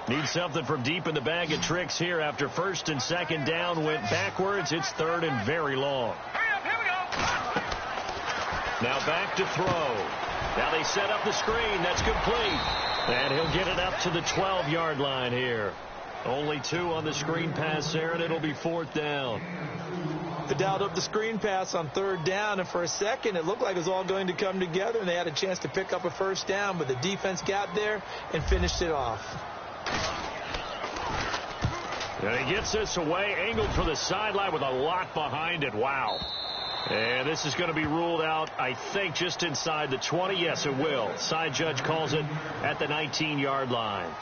Need something from deep in the bag of tricks here after 1st and 2nd down went backwards. It's 3rd and very long. Hurry up, here we go. Now back to throw. Now they set up the screen. That's complete. And he'll get it up to the 12-yard line here. Only 2 on the screen pass there, and it'll be 4th down. They dialed up the screen pass on 3rd down, and for a second it looked like it was all going to come together, and they had a chance to pick up a 1st down, but the defense got there and finished it off. And he gets this away, angled for the sideline with a lot behind it. Wow. And this is going to be ruled out, I think, just inside the 20. Yes, it will. Side judge calls it at the 19-yard line.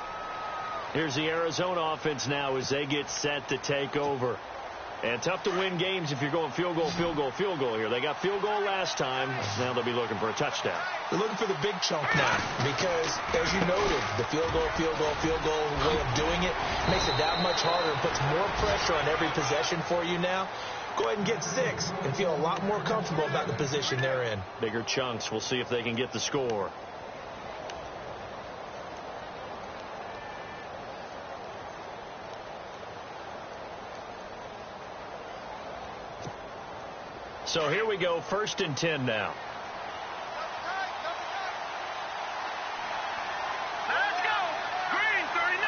Here's the Arizona offense now as they get set to take over. And tough to win games if you're going field goal, field goal, field goal here. They got field goal last time. Now they'll be looking for a touchdown. They're looking for the big chunk now because, as you noted, the field goal way of doing it makes it that much harder and puts more pressure on every possession for you now. Go ahead and get 6 and feel a lot more comfortable about the position they're in. Bigger chunks. We'll see if they can get the score. So here we go, 1st and 10 now. Let's go. Green 39.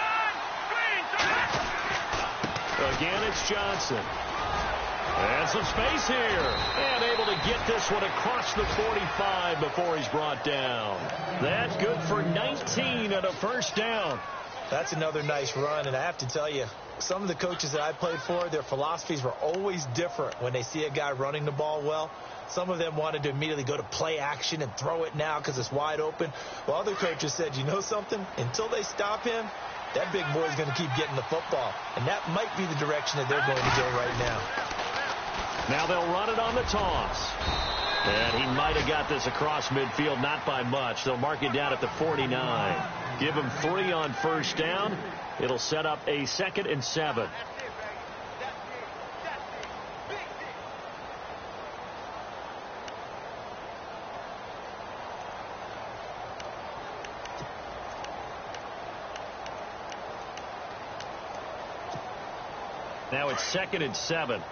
Green 39. Again, it's Johnson. And some space here. And able to get this one across the 45 before he's brought down. That's good for 19 and a 1st down. That's another nice run, and I have to tell you, some of the coaches that I played for, their philosophies were always different when they see a guy running the ball well. Some of them wanted to immediately go to play action and throw it now because it's wide open. While other coaches said, you know something? Until they stop him, that big boy is going to keep getting the football. And that might be the direction that they're going to go right now. Now they'll run it on the toss. And he might have got this across midfield, not by much. They'll mark it down at the 49. Give him 3 on 1st down. It'll set up a 2nd and 7. Now it's 2nd and 7.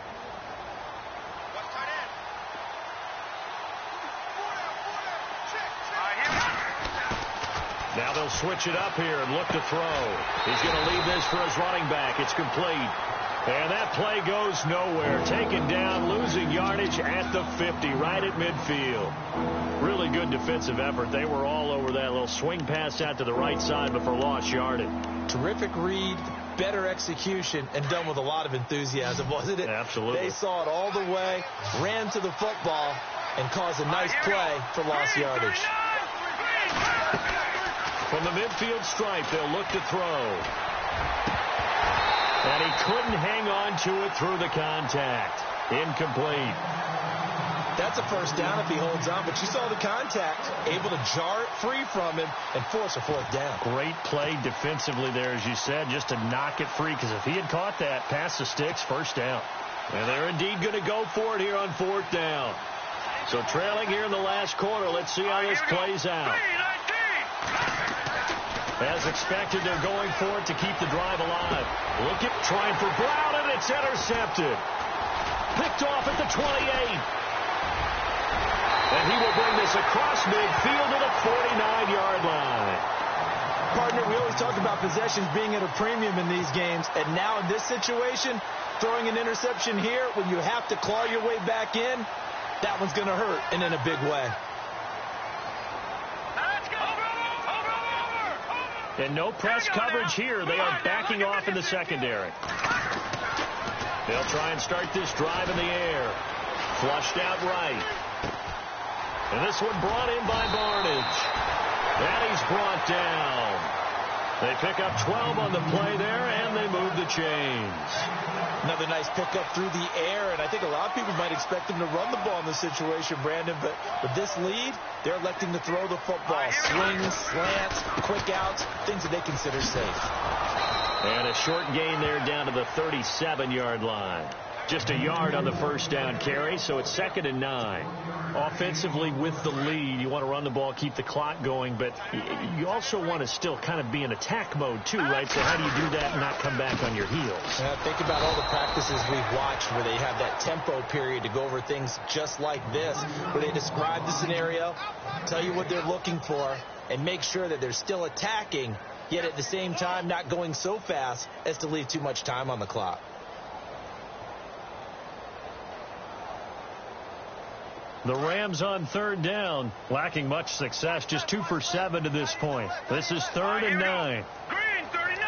Now they'll switch it up here and look to throw. He's going to leave this for his running back. It's complete. And that play goes nowhere. Taken down, losing yardage at the 50, right at midfield. Really good defensive effort. They were all over that little swing pass out to the right side before lost yardage. Terrific read, better execution, and done with a lot of enthusiasm, wasn't it? Absolutely. They saw it all the way, ran to the football, and caused a nice play for lost yardage. From the midfield stripe, they'll look to throw. And he couldn't hang on to it through the contact. Incomplete. That's a 1st down if he holds on, but you saw the contact, able to jar it free from him and force a 4th down. Great play defensively there, as you said, just to knock it free, because if he had caught that, past the sticks, 1st down. And they're indeed going to go for it here on 4th down. So trailing here in the last quarter, let's see how this plays out. As expected, they're going for it to keep the drive alive. Look at trying for Brown, and it's intercepted. Picked off at the 28. And he will bring this across midfield to the 49-yard line. Partner, we always talk about possessions being at a premium in these games, and now in this situation, throwing an interception here when you have to claw your way back in, that one's going to hurt, and in a big way. And no press coverage here. They are backing off in the secondary. They'll try and start this drive in the air. Flushed out right. And this one brought in by Barnage. And he's brought down. They pick up 12 on the play there, and they move the chains. Another nice pickup through the air, and I think a lot of people might expect them to run the ball in this situation, Brandon, but with this lead, they're electing to throw the football. Swings, slants, quick outs, things that they consider safe. And a short gain there down to the 37-yard line. Just a yard on the 1st down carry, so it's 2nd and 9. Offensively with the lead, you want to run the ball, keep the clock going, but you also want to still kind of be in attack mode too, right? So how do you do that and not come back on your heels? Think about all the practices we've watched where they have that tempo period to go over things just like this, where they describe the scenario, tell you what they're looking for, and make sure that they're still attacking, yet at the same time not going so fast as to leave too much time on the clock. The Rams on 3rd down, lacking much success, just 2 for 7 to this point. This is 3rd and 9. Green 39.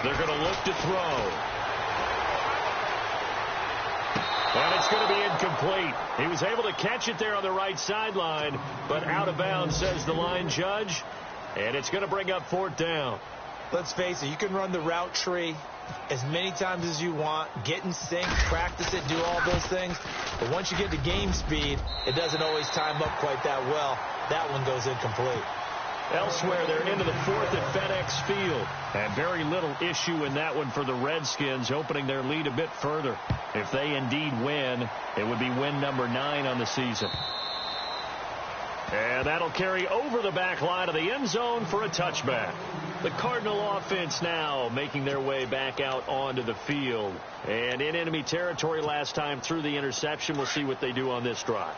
They're going to look to throw. And it's going to be incomplete. He was able to catch it there on the right sideline, but out of bounds, says the line judge. And it's going to bring up 4th down. Let's face it, you can run the route tree as many times as you want, get in sync, practice it, do all those things. But once you get to game speed, it doesn't always time up quite that well. That one goes incomplete. Elsewhere, they're into the 4th at FedEx Field. And very little issue in that one for the Redskins, opening their lead a bit further. If they indeed win, it would be win number 9 on the season. And that'll carry over the back line of the end zone for a touchback. The Cardinal offense now making their way back out onto the field. And in enemy territory last time through the interception. We'll see what they do on this drive.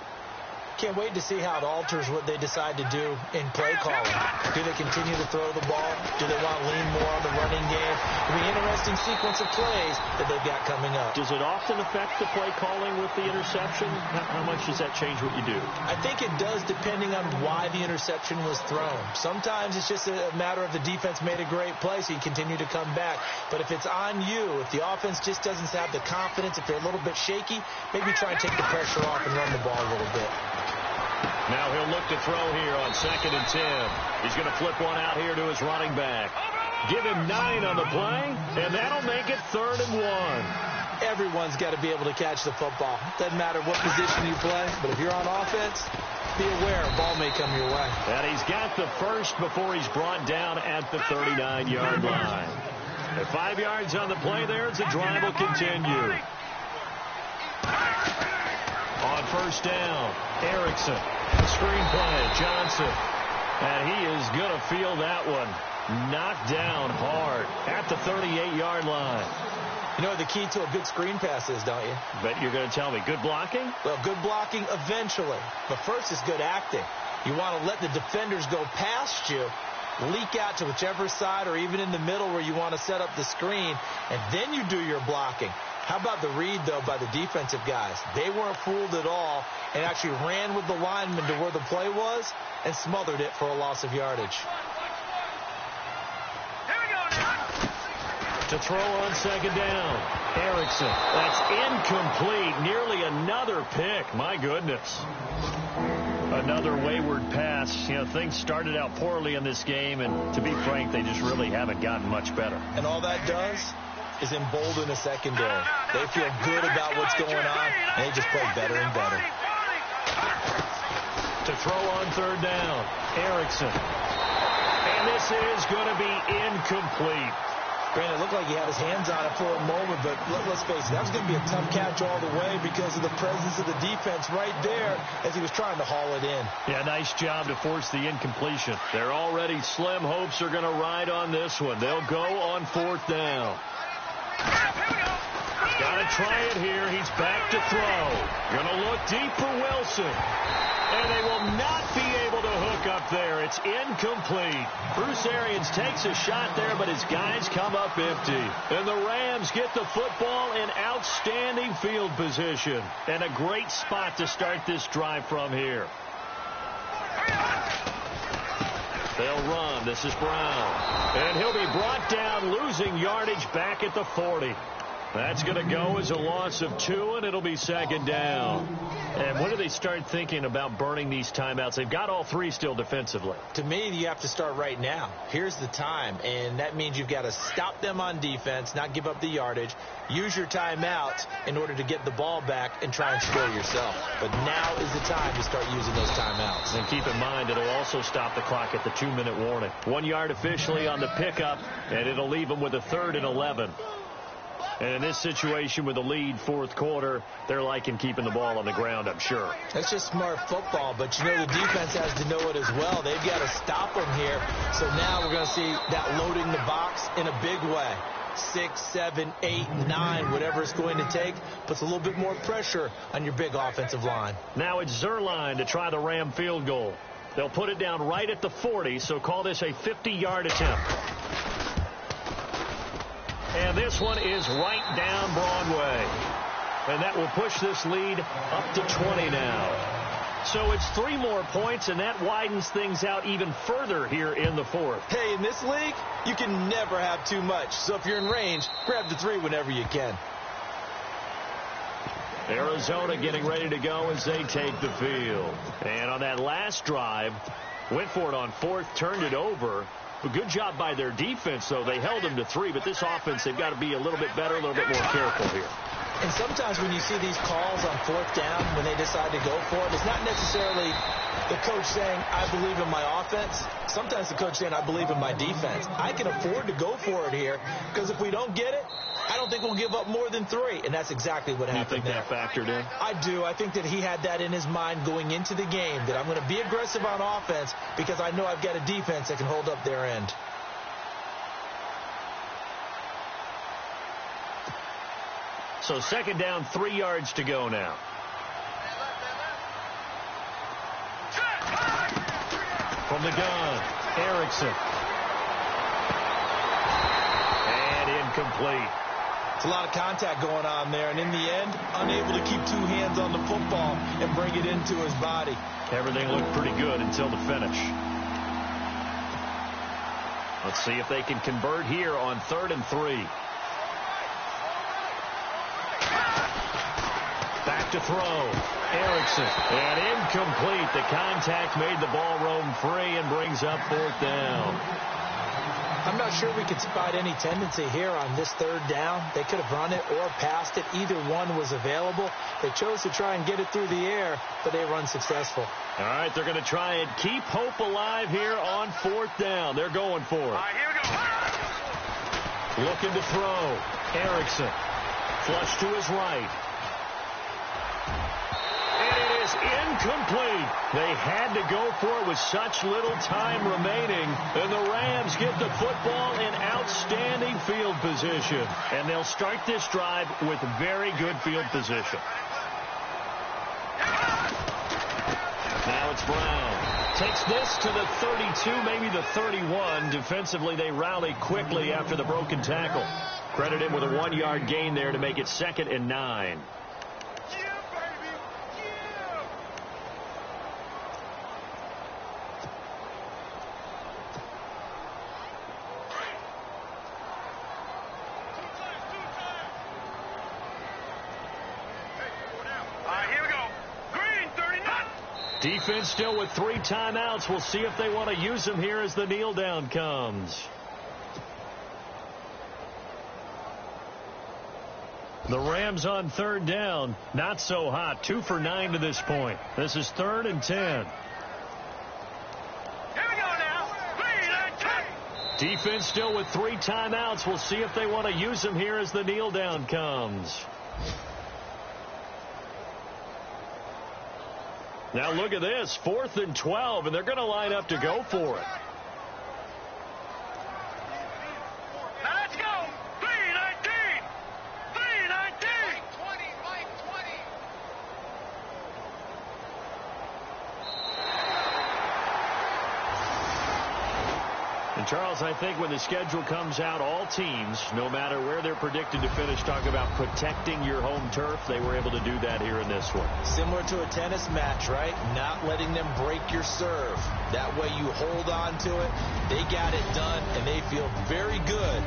Can't wait to see how it alters what they decide to do in play calling. Do they continue to throw the ball? Do they want to lean more on the running game? It'll be an interesting sequence of plays that they've got coming up. Does it often affect the play calling with the interception? How much does that change what you do? I think it does, depending on why the interception was thrown. Sometimes it's just a matter of the defense made a great play, so you continue to come back. But if it's on you, if the offense just doesn't have the confidence, if they're a little bit shaky, maybe try and take the pressure off and run the ball a little bit. Now he'll look to throw here on 2nd and 10. He's going to flip one out here to his running back. Give him 9 on the play, and that'll make it 3rd and 1. Everyone's got to be able to catch the football. Doesn't matter what position you play, but if you're on offense, be aware a ball may come your way. And he's got the first before he's brought down at the 39-yard line. At 5 yards on the play there, the drive will continue. On 1st down, Erickson. Screenplay, Johnson. And he is going to feel that one. Knocked down hard at the 38-yard line. You know what the key to a good screen pass is, don't you? Bet you're going to tell me. Good blocking? Well, good blocking eventually. But first is good acting. You want to let the defenders go past you, leak out to whichever side or even in the middle where you want to set up the screen, and then you do your blocking. How about the read, though, by the defensive guys? They weren't fooled at all and actually ran with the lineman to where the play was and smothered it for a loss of yardage. To throw on 2nd down, Erickson. That's incomplete. Nearly another pick. My goodness. Another wayward pass. You know, things started out poorly in this game, and to be frank, they just really haven't gotten much better. And all that does is embolden a secondary. They feel good about what's going on, and they just play better and better. To throw on 3rd down, Erickson. And this is going to be incomplete. Granted, it looked like he had his hands on it for a moment, but let's face it, that was going to be a tough catch all the way because of the presence of the defense right there as he was trying to haul it in. Yeah, nice job to force the incompletion. They're already slim hopes are going to ride on this one. They'll go on 4th down. Got to try it here. He's back to throw. Going to look deep for Wilson. And they will not be able to hook up there. It's incomplete. Bruce Arians takes a shot there, but his guys come up empty. And the Rams get the football in outstanding field position. And a great spot to start this drive from here. They'll run. This is Brown. And he'll be brought down, losing yardage back at the 40. That's going to go as a loss of 2, and it'll be 2nd down. And when do they start thinking about burning these timeouts? They've got all 3 still defensively. To me, you have to start right now. Here's the time, and that means you've got to stop them on defense, not give up the yardage, use your timeouts in order to get the ball back and try and score yourself. But now is the time to start using those timeouts. And keep in mind, it'll also stop the clock at the 2-minute warning. 1 yard officially on the pickup, and it'll leave them with a 3rd and 11. And in this situation with the lead 4th quarter, they're liking keeping the ball on the ground, I'm sure. That's just smart football, but you know the defense has to know it as well. They've got to stop them here. So now we're going to see that loading the box in a big way. 6, 7, 8, 9, whatever it's going to take, puts a little bit more pressure on your big offensive line. Now it's Zerline to try the Ram field goal. They'll put it down right at the 40, so call this a 50-yard attempt. And this one is right down Broadway. And that will push this lead up to 20 now. So it's 3 more points, and that widens things out even further here in the 4th. Hey, in this league, you can never have too much. So if you're in range, grab the 3 whenever you can. Arizona getting ready to go as they take the field. And on that last drive, went for it on 4th, turned it over. A good job by their defense, though. They held them to 3, but this offense, they've got to be a little bit better, a little bit more careful here. And sometimes when you see these calls on 4th down, when they decide to go for it, it's not necessarily the coach saying, I believe in my offense. Sometimes the coach saying, I believe in my defense. I can afford to go for it here, because if we don't get it, I don't think we'll give up more than 3. And that's exactly what happened there. You think that factored in? I do. I think that he had that in his mind going into the game, that I'm going to be aggressive on offense because I know I've got a defense that can hold up their end. So second down, 3 yards to go now. From the gun, Erickson. And incomplete. It's a lot of contact going on there, and in the end, unable to keep 2 hands on the football and bring it into his body. Everything looked pretty good until the finish. Let's see if they can convert here on 3rd and 3. Back to throw. Erickson. And incomplete. The contact made the ball roam free and brings up 4th down. I'm not sure we could spot any tendency here on this 3rd down. They could have run it or passed it. Either one was available. They chose to try and get it through the air, but they run successful. All right, they're going to try and keep hope alive here on 4th down. They're going for it. All right, here we go. Looking to throw. Erickson. Flush to his right. Incomplete. They had to go for it with such little time remaining. And the Rams get the football in outstanding field position. And they'll start this drive with very good field position. Now it's Brown. Takes this to the 32, maybe the 31. Defensively, they rally quickly after the broken tackle. Credit him with a 1-yard gain there to make it 2nd and 9. Defense still with 3 timeouts. We'll see if they want to use them here as the kneel down comes. The Rams on 3rd down. Not so hot. 2 for 9 to this point. This is 3rd and 10. Here we go now. 3 and 10. Defense still with 3 timeouts. We'll see if they want to use them here as the kneel down comes. Now look at this, 4th and 12, and they're going to line up to go for it. Now let's go. 3-19. 3-19. 20, Mike, 20. And Charles, I think when the schedule comes out, all teams, no matter where they're predicted to finish, talk about protecting your home turf. They were able to do that here in this one. Similar to a tennis match, right? Not letting them break your serve. That way you hold on to it. They got it done, and they feel very good